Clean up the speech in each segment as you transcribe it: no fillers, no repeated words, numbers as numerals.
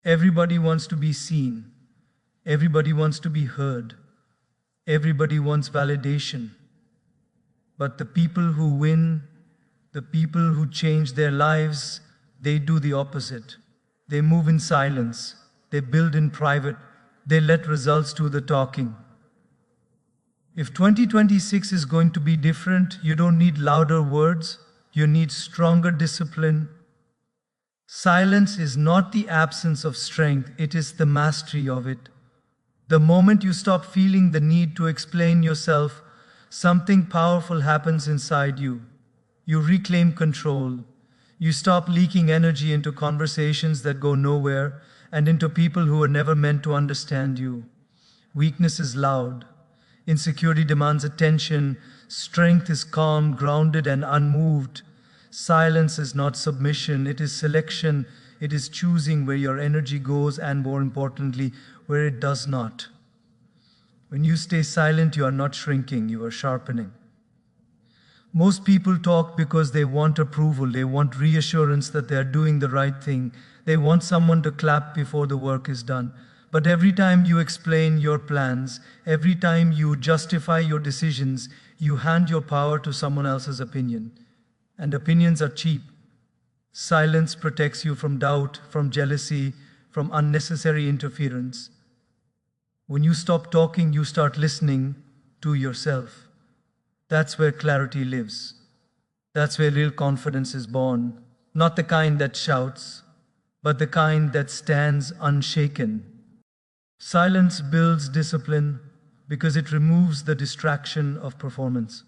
Everybody wants to be seen. Everybody wants to be heard. Everybody wants validation. But the people who win, the people who change their lives, they do the opposite. They move in silence. They build in private. They let results do the talking. If 2026 is going to be different, you don't need louder words. You need stronger discipline. Silence is not the absence of strength, it is the mastery of it. The moment you stop feeling the need to explain yourself, something powerful happens inside you. You reclaim control. You stop leaking energy into conversations that go nowhere and into people who were never meant to understand you. Weakness is loud. Insecurity demands attention. Strength is calm, grounded, and unmoved. Silence is not submission, it is selection. It is choosing where your energy goes and, more importantly, where it does not. When you stay silent, you are not shrinking, you are sharpening. Most people talk because they want approval, they want reassurance that they are doing the right thing. They want someone to clap before the work is done. But every time you explain your plans, every time you justify your decisions, you hand your power to someone else's opinion. And opinions are cheap. Silence protects you from doubt, from jealousy, from unnecessary interference. When you stop talking, you start listening to yourself. That's where clarity lives. That's where real confidence is born. Not the kind that shouts, but the kind that stands unshaken. Silence builds discipline because it removes the distraction of performance.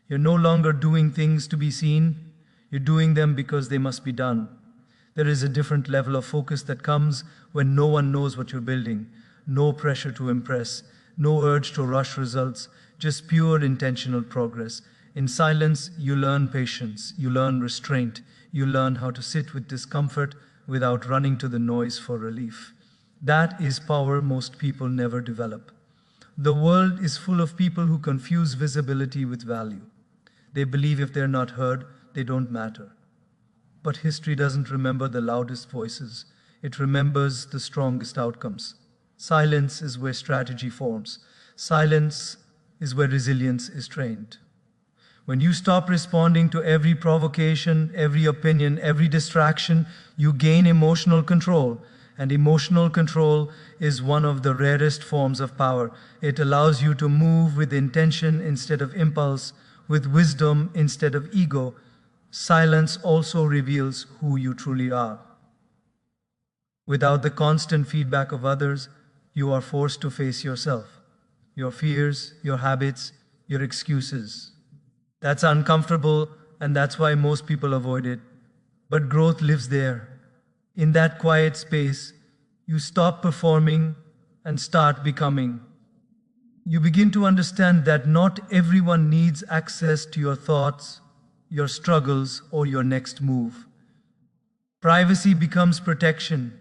You're no longer doing things to be seen, you're doing them because they must be done. There is a different level of focus that comes when no one knows what you're building. No pressure to impress, no urge to rush results, just pure intentional progress. In silence, you learn patience, you learn restraint, you learn how to sit with discomfort without running to the noise for relief. That is power most people never develop. The world is full of people who confuse visibility with value. They believe if they're not heard, they don't matter. But history doesn't remember the loudest voices. It remembers the strongest outcomes. Silence is where strategy forms. Silence is where resilience is trained. When you stop responding to every provocation, every opinion, every distraction, you gain emotional control. And emotional control is one of the rarest forms of power. It allows you to move with intention instead of impulse, with wisdom instead of ego. Silence also reveals who you truly are. Without the constant feedback of others, you are forced to face yourself, your fears, your habits, your excuses. That's uncomfortable, and that's why most people avoid it. But growth lives there. In that quiet space, you stop performing and start becoming. You begin to understand that not everyone needs access to your thoughts, your struggles, or your next move. Privacy becomes protection.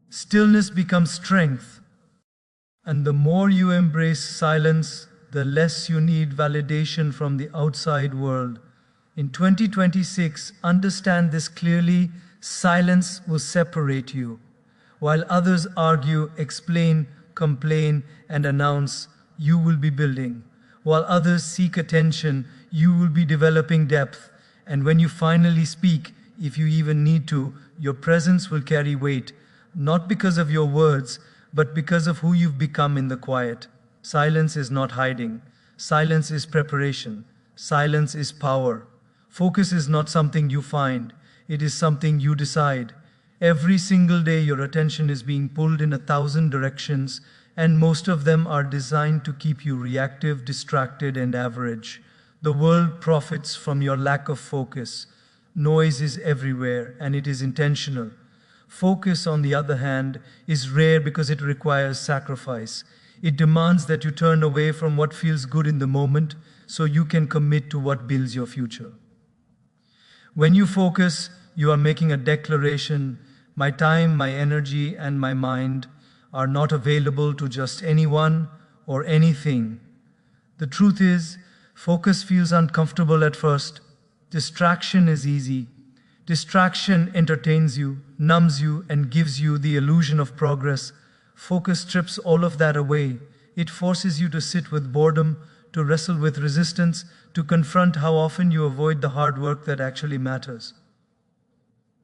Stillness becomes strength. And the more you embrace silence, the less you need validation from the outside world. In 2026, understand this clearly: silence will separate you. While others argue, explain, complain, and announce, you will be building. While others seek attention, you will be developing depth. And when you finally speak, if you even need to, your presence will carry weight, not because of your words, but because of who you've become in the quiet. Silence is not hiding. Silence is preparation. Silence is power. Focus is not something you find. It is something you decide. Every single day, your attention is being pulled in 1,000 directions, and most of them are designed to keep you reactive, distracted, and average. The world profits from your lack of focus. Noise is everywhere, and it is intentional. Focus, on the other hand, is rare because it requires sacrifice. It demands that you turn away from what feels good in the moment so you can commit to what builds your future. When you focus, you are making a declaration: my time, my energy, and my mind are not available to just anyone or anything. The truth is, focus feels uncomfortable at first. Distraction is easy. Distraction entertains you, numbs you, and gives you the illusion of progress. Focus strips all of that away. It forces you to sit with boredom, to wrestle with resistance, to confront how often you avoid the hard work that actually matters.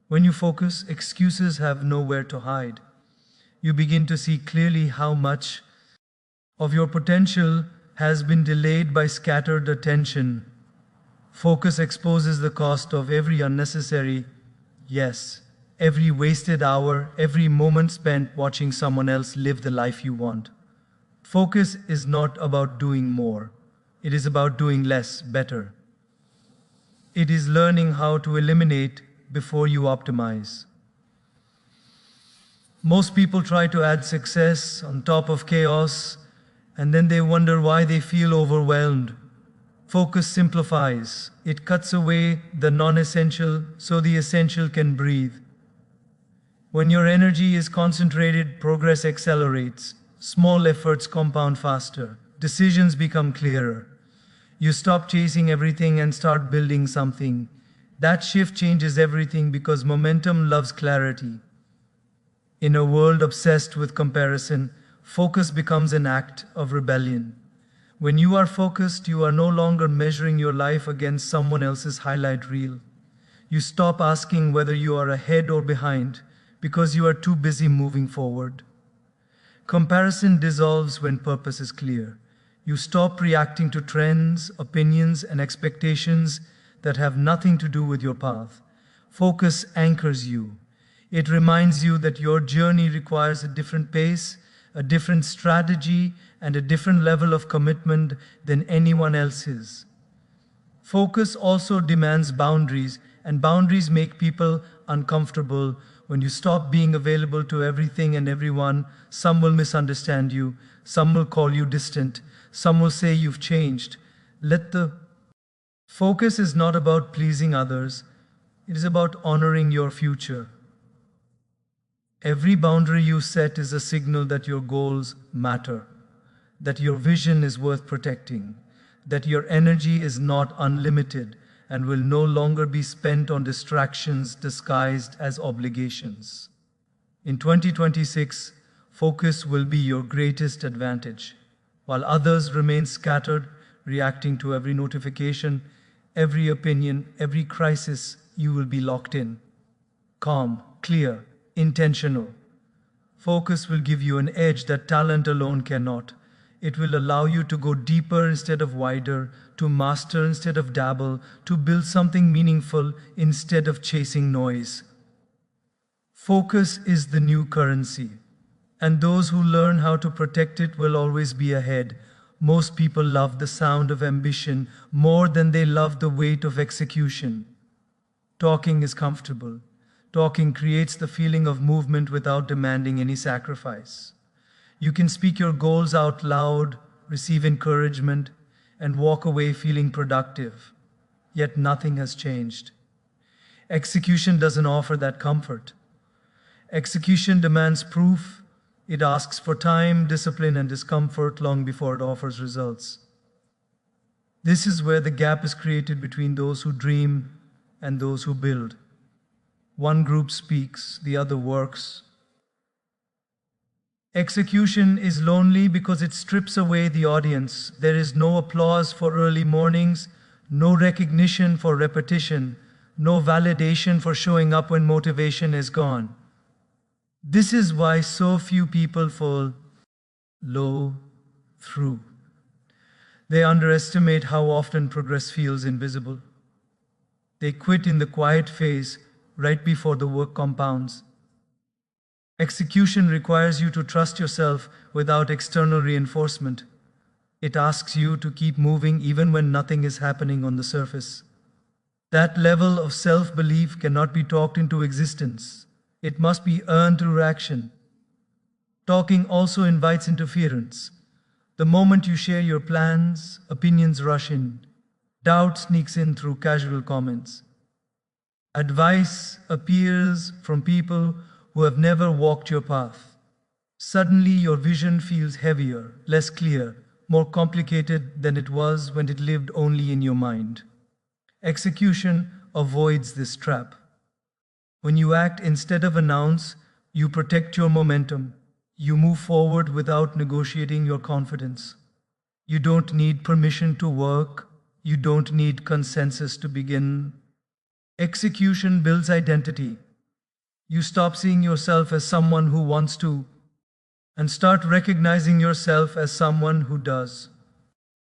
When you focus, excuses have nowhere to hide. You begin to see clearly how much of your potential has been delayed by scattered attention. Focus exposes the cost of every unnecessary, yes, every wasted hour, every moment spent watching someone else live the life you want. Focus is not about doing more. It is about doing less, better. It is learning how to eliminate before you optimize. Most people try to add success on top of chaos, and then they wonder why they feel overwhelmed. Focus simplifies. It cuts away the non-essential so the essential can breathe. When your energy is concentrated, progress accelerates. Small efforts compound faster. Decisions become clearer. You stop chasing everything and start building something. That shift changes everything because momentum loves clarity. In a world obsessed with comparison, focus becomes an act of rebellion. When you are focused, you are no longer measuring your life against someone else's highlight reel. You stop asking whether you are ahead or behind because you are too busy moving forward. Comparison dissolves when purpose is clear. You stop reacting to trends, opinions, and expectations that have nothing to do with your path. Focus anchors you. It reminds you that your journey requires a different pace, a different strategy, and a different level of commitment than anyone else's. Focus also demands boundaries, and boundaries make people uncomfortable. When you stop being available to everything and everyone, some will misunderstand you, some will call you distant, some will say you've changed. Focus is not about pleasing others, it is about honoring your future. Every boundary you set is a signal that your goals matter, that your vision is worth protecting, that your energy is not unlimited and will no longer be spent on distractions disguised as obligations. In 2026, focus will be your greatest advantage. While others remain scattered, reacting to every notification, every opinion, every crisis, you will be locked in. Calm, clear, intentional. Focus will give you an edge that talent alone cannot. It will allow you to go deeper instead of wider, to master instead of dabble, to build something meaningful instead of chasing noise. Focus is the new currency, and those who learn how to protect it will always be ahead. Most people love the sound of ambition more than they love the weight of execution. Talking is comfortable. Talking creates the feeling of movement without demanding any sacrifice. You can speak your goals out loud, receive encouragement, and walk away feeling productive. Yet nothing has changed. Execution doesn't offer that comfort. Execution demands proof. It asks for time, discipline, and discomfort long before it offers results. This is where the gap is created between those who dream and those who build. One group speaks, the other works. Execution is lonely because it strips away the audience. There is no applause for early mornings, no recognition for repetition, no validation for showing up when motivation is gone. This is why so few people follow through. They underestimate how often progress feels invisible. They quit in the quiet phase right before the work compounds. Execution requires you to trust yourself without external reinforcement. It asks you to keep moving even when nothing is happening on the surface. That level of self-belief cannot be talked into existence. It must be earned through action. Talking also invites interference. The moment you share your plans, opinions rush in. Doubt sneaks in through casual comments. Advice appears from people who have never walked your path. Suddenly your vision feels heavier, less clear, more complicated than it was when it lived only in your mind. Execution avoids this trap. When you act instead of announce, you protect your momentum. You move forward without negotiating your confidence. You don't need permission to work. You don't need consensus to begin. Execution builds identity. You stop seeing yourself as someone who wants to and start recognizing yourself as someone who does.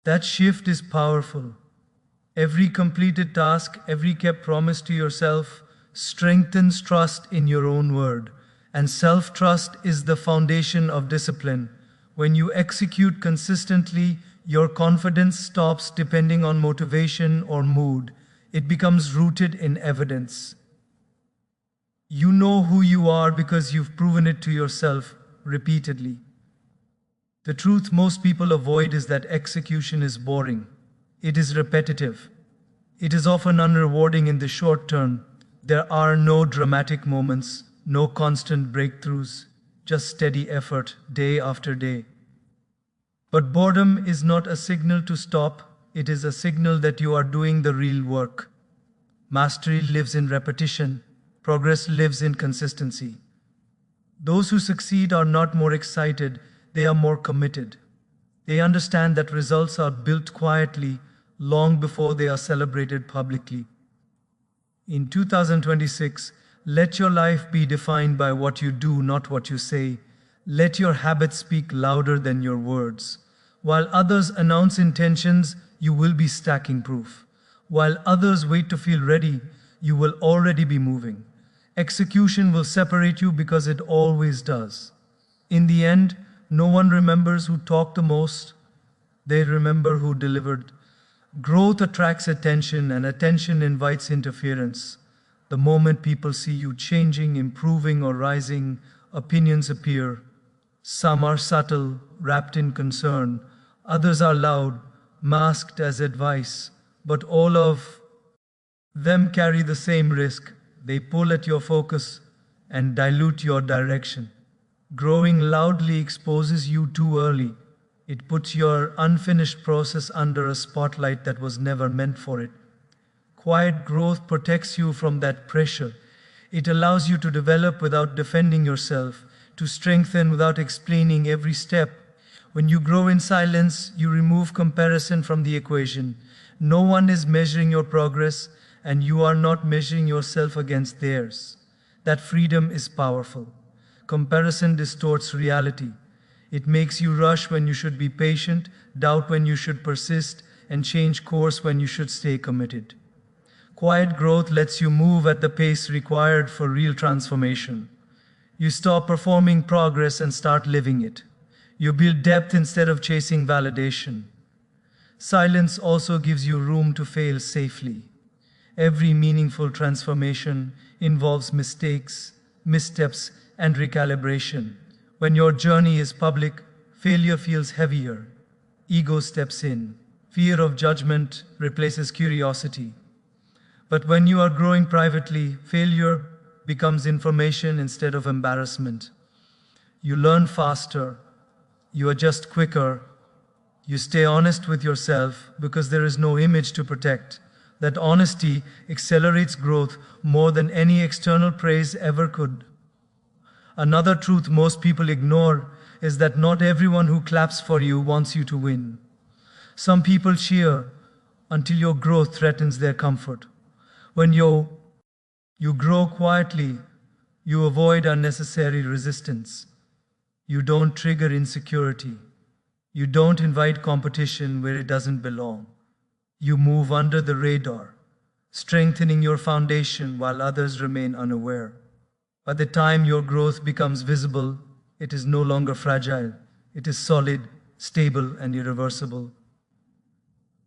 That shift is powerful. Every completed task, every kept promise to yourself strengthens trust in your own word. And self-trust is the foundation of discipline. When you execute consistently, your confidence stops depending on motivation or mood. It becomes rooted in evidence. You know who you are because you've proven it to yourself repeatedly. The truth most people avoid is that execution is boring. It is repetitive. It is often unrewarding in the short term. There are no dramatic moments, no constant breakthroughs, just steady effort day after day. But boredom is not a signal to stop, it is a signal that you are doing the real work. Mastery lives in repetition, progress lives in consistency. Those who succeed are not more excited, they are more committed. They understand that results are built quietly long before they are celebrated publicly. In 2026, let your life be defined by what you do, not what you say. Let your habits speak louder than your words. While others announce intentions, you will be stacking proof. While others wait to feel ready, you will already be moving. Execution will separate you because it always does. In the end, no one remembers who talked the most. They remember who delivered. Growth attracts attention, and attention invites interference. The moment people see you changing, improving, or rising, opinions appear. Some are subtle, wrapped in concern. Others are loud, masked as advice. But all of them carry the same risk. They pull at your focus and dilute your direction. Growing loudly exposes you too early. It puts your unfinished process under a spotlight that was never meant for it. Quiet growth protects you from that pressure. It allows you to develop without defending yourself, to strengthen without explaining every step. When you grow in silence, you remove comparison from the equation. No one is measuring your progress, and you are not measuring yourself against theirs. That freedom is powerful. Comparison distorts reality. It makes you rush when you should be patient, doubt when you should persist, and change course when you should stay committed. Quiet growth lets you move at the pace required for real transformation. You stop performing progress and start living it. You build depth instead of chasing validation. Silence also gives you room to fail safely. Every meaningful transformation involves mistakes, missteps, and recalibration. When your journey is public, failure feels heavier. Ego steps in. Fear of judgment replaces curiosity. But when you are growing privately, failure becomes information instead of embarrassment. You learn faster. You adjust quicker. You stay honest with yourself because there is no image to protect. That honesty accelerates growth more than any external praise ever could. Another truth most people ignore is that not everyone who claps for you wants you to win. Some people cheer until your growth threatens their comfort. When you grow quietly, you avoid unnecessary resistance. You don't trigger insecurity. You don't invite competition where it doesn't belong. You move under the radar, strengthening your foundation while others remain unaware. By the time your growth becomes visible, it is no longer fragile. It is solid, stable, and irreversible.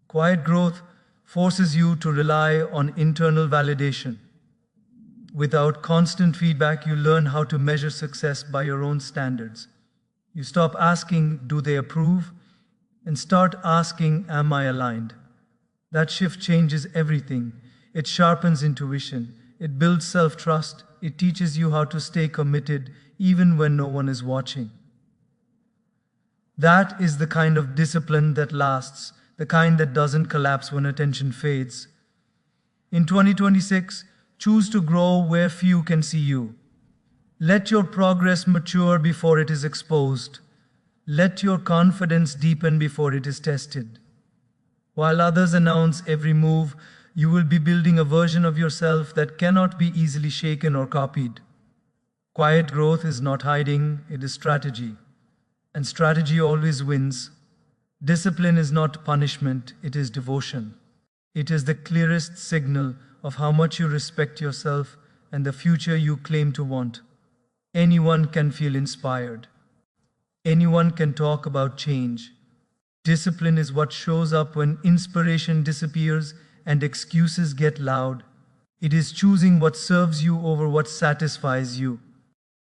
Quiet growth forces you to rely on internal validation. Without constant feedback, you learn how to measure success by your own standards. You stop asking, "Do they approve?" and start asking, "Am I aligned?" That shift changes everything. It sharpens intuition. It builds self-trust. It teaches you how to stay committed even when no one is watching. That is the kind of discipline that lasts, the kind that doesn't collapse when attention fades. In 2026, Choose to grow where few can see you. Let your progress mature before it is exposed. Let your confidence deepen before it is tested. While others announce every move, you will be building a version of yourself that cannot be easily shaken or copied. Quiet growth is not hiding, it is strategy. And strategy always wins. Discipline is not punishment, it is devotion. It is the clearest signal of how much you respect yourself and the future you claim to want. Anyone can feel inspired. Anyone can talk about change. Discipline is what shows up when inspiration disappears and excuses get loud. It is choosing what serves you over what satisfies you.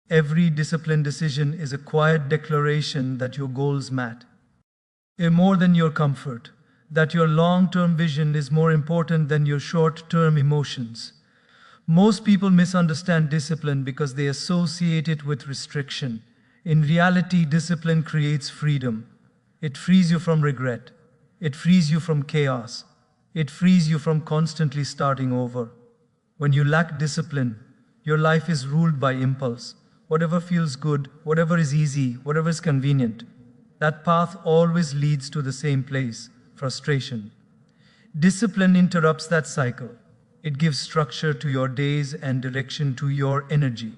Every disciplined decision is a quiet declaration that your goals matter more than your comfort, that your long-term vision is more important than your short-term emotions. Most people misunderstand discipline because they associate it with restriction. In reality, discipline creates freedom. It frees you from regret. It frees you from chaos. It frees you from constantly starting over. When you lack discipline, your life is ruled by impulse. Whatever feels good, whatever is easy, whatever is convenient. That path always leads to the same place, frustration. Discipline interrupts that cycle. It gives structure to your days and direction to your energy.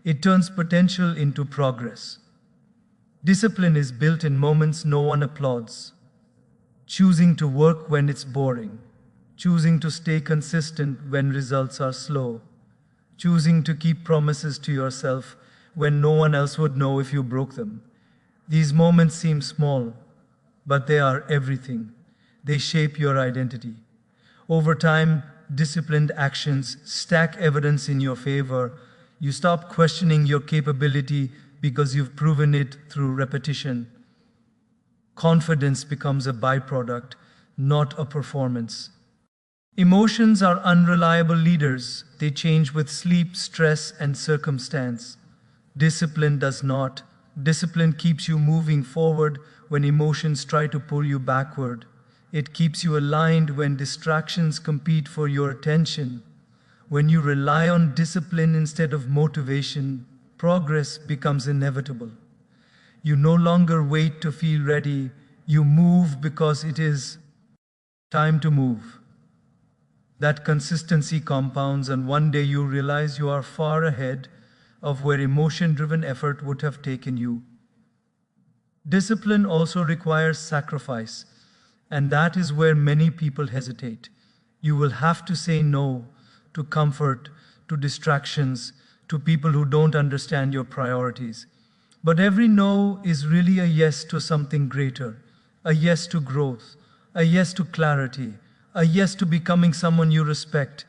It turns potential into progress. Discipline is built in moments no one applauds. Choosing to work when it's boring. Choosing to stay consistent when results are slow. Choosing to keep promises to yourself when no one else would know if you broke them. These moments seem small, but they are everything. They shape your identity. Over time, disciplined actions stack evidence in your favor. You stop questioning your capability because you've proven it through repetition. Confidence becomes a byproduct, not a performance. Emotions are unreliable leaders. They change with sleep, stress, and circumstance. Discipline does not. Discipline keeps you moving forward when emotions try to pull you backward. It keeps you aligned when distractions compete for your attention. When you rely on discipline instead of motivation, progress becomes inevitable. You no longer wait to feel ready. You move because it is time to move. That consistency compounds, and one day you realize you are far ahead of where emotion-driven effort would have taken you. Discipline also requires sacrifice, and that is where many people hesitate. You will have to say no to comfort, to distractions, to people who don't understand your priorities. But every no is really a yes to something greater, a yes to growth, a yes to clarity, a yes to becoming someone you respect.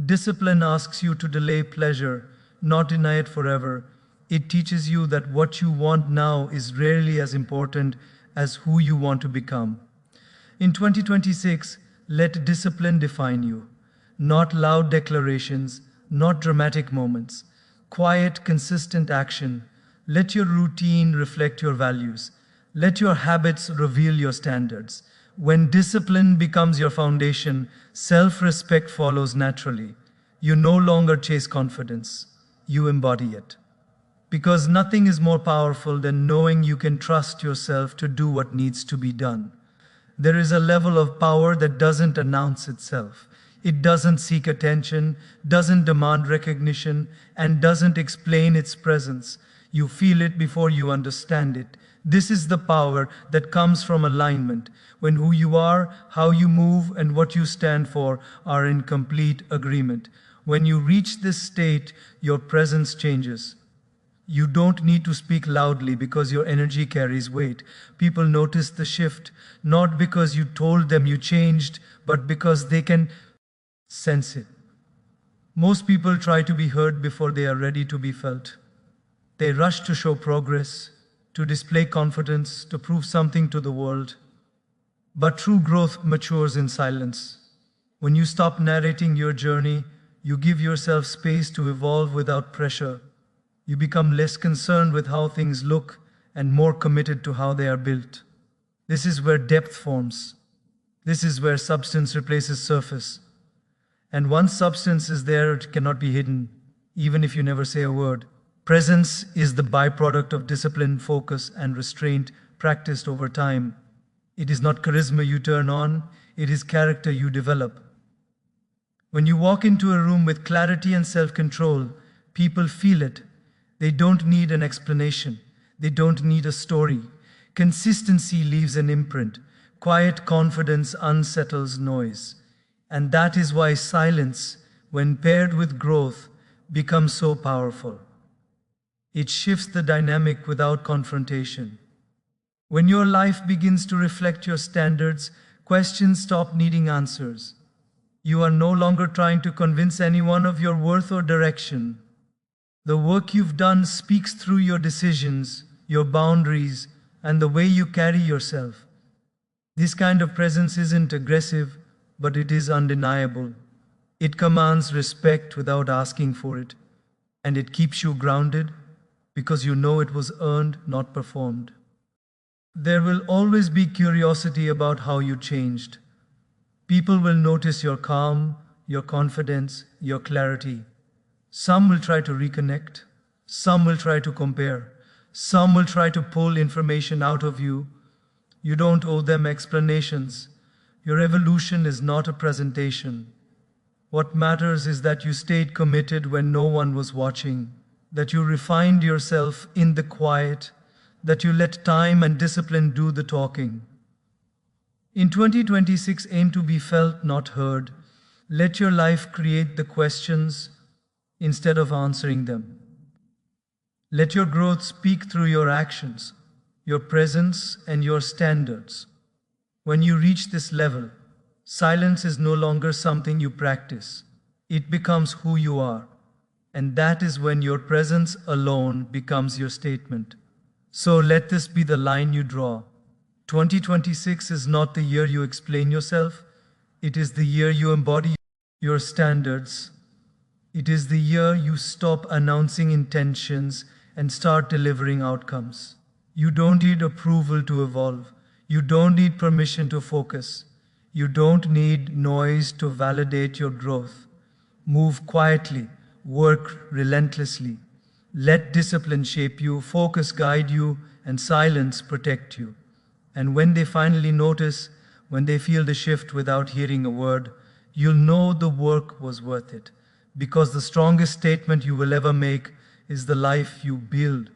Discipline asks you to delay pleasure, not deny it forever. It teaches you that what you want now is rarely as important as who you want to become. In 2026, let discipline define you. Not loud declarations, not dramatic moments. Quiet, consistent action. Let your routine reflect your values. Let your habits reveal your standards. When discipline becomes your foundation, self-respect follows naturally. You no longer chase confidence. You embody it. Because nothing is more powerful than knowing you can trust yourself to do what needs to be done. There is a level of power that doesn't announce itself. It doesn't seek attention, doesn't demand recognition, and doesn't explain its presence. You feel it before you understand it. This is the power that comes from alignment, when who you are, how you move, and what you stand for are in complete agreement. When you reach this state, your presence changes. You don't need to speak loudly because your energy carries weight. People notice the shift, not because you told them you changed, but because they can sense it. Most people try to be heard before they are ready to be felt. They rush to show progress, to display confidence, to prove something to the world. But true growth matures in silence. When you stop narrating your journey, you give yourself space to evolve without pressure. You become less concerned with how things look and more committed to how they are built. This is where depth forms. This is where substance replaces surface. And once substance is there, it cannot be hidden, even if you never say a word. Presence is the byproduct of discipline, focus, and restraint practiced over time. It is not charisma you turn on, it is character you develop. When you walk into a room with clarity and self-control, people feel it. They don't need an explanation. They don't need a story. Consistency leaves an imprint. Quiet confidence unsettles noise. And that is why silence, when paired with growth, becomes so powerful. It shifts the dynamic without confrontation. When your life begins to reflect your standards, questions stop needing answers. You are no longer trying to convince anyone of your worth or direction. The work you've done speaks through your decisions, your boundaries, and the way you carry yourself. This kind of presence isn't aggressive, but it is undeniable. It commands respect without asking for it, and it keeps you grounded because you know it was earned, not performed. There will always be curiosity about how you changed. People will notice your calm, your confidence, your clarity. Some will try to reconnect. Some will try to compare. Some will try to pull information out of you. You don't owe them explanations. Your evolution is not a presentation. What matters is that you stayed committed when no one was watching, that you refined yourself in the quiet, that you let time and discipline do the talking. In 2026, aim to be felt, not heard. Let your life create the questions instead of answering them. Let your growth speak through your actions, your presence, and your standards. When you reach this level, silence is no longer something you practice. It becomes who you are. And that is when your presence alone becomes your statement. So let this be the line you draw. 2026 is not the year you explain yourself. It is the year you embody your standards. It is the year you stop announcing intentions and start delivering outcomes. You don't need approval to evolve. You don't need permission to focus. You don't need noise to validate your growth. Move quietly, work relentlessly. Let discipline shape you, focus guide you, and silence protect you. And when they finally notice, when they feel the shift without hearing a word, you'll know the work was worth it. Because the strongest statement you will ever make is the life you build